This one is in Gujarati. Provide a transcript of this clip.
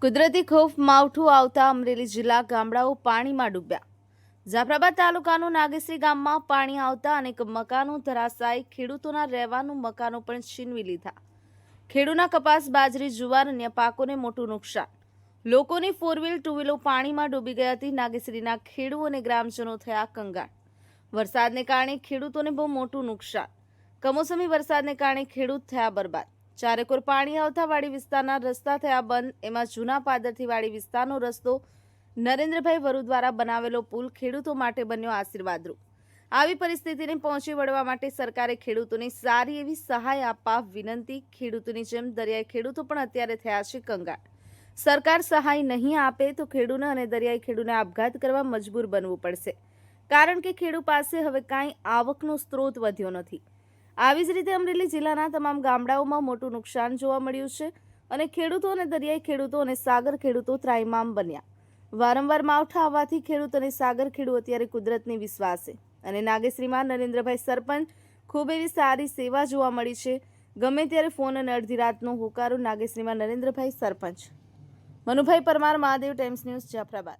કુદરતી ખોફ માવઠું આવતા અમરેલી જિલ્લા ગામડાઓ પાણીમાં ડૂબ્યા। જાફરાબાદ તાલુકાનું નાગેશ્રી ગામમાં પાણી આવતા અનેક મકાનો ધરાશાયી, ખેડૂતોના રહેવાનું મકાનો પણ છીનવી લીધા। ખેડૂતોના કપાસ, બાજરી, જુવાર અન્ય પાકોને મોટું નુકસાન। લોકોની 4 વ્હીલ 2 વ્હીલો પાણીમાં ડૂબી ગઈ હતી। નાગેશ્રીના ખેડૂતો અને ગ્રામજનો થયા કંગાળ। વરસાદને કારણે ખેડૂતોને બહુ મોટું નુકસાન। કમોસમી વરસાદને કારણે ખેડૂત થયા બરબાદ। ચારેકોર પાણી આવતા વાડી વિસ્તારના રસ્તા થયા બંધ। એમાં જૂના પાદરથી વાડી વિસ્તારનો રસ્તો નરેન્દ્રભાઈ વરુ દ્વારા બનાવેલો પુલ ખેડૂતો માટે બન્યો આશીર્વાદરૂપ। આવી પરિસ્થિતિને પહોંચી વળવા માટે સરકારે ખેડૂતોને સારી એવી સહાય આપવા વિનંતી। ખેડૂતોની જેમ દરિયાઈ ખેડૂતો પણ અત્યારે થયા છે કંગાળ। સરકાર સહાય નહીં આપે તો ખેડૂતોને અને દરિયાઈ ખેડૂતોને આપઘાત કરવા મજબૂર બનવું પડશે, કારણ કે ખેડૂત પાસે હવે કાંઈ આવકનો સ્ત્રોત વધ્યો નથી। આવી જ રીતે અમરેલી જિલ્લાના તમામ ગામડાઓમાં મોટું નુકસાન જોવા મળ્યું છે અને ખેડૂતો અને દરિયાઈ ખેડૂતો અને સાગર ખેડૂતો ત્રાહિમામ બન્યા। વારંવાર માવઠા આવવાથી ખેડૂત અને સાગર ખેડૂત અત્યારે કુદરતની વિશ્વાસે અને નાગેશ્રીમાં નરેન્દ્રભાઈ સરપંચ ખૂબ એવી સારી સેવા જોવા મળી છે। ગમે ત્યારે ફોન અને અડધી રાતનો હોકારો। નાગેશ્રીમાં નરેન્દ્રભાઈ સરપંચ। Manubhai Parmar, Mahadev Times News, Jafrabad.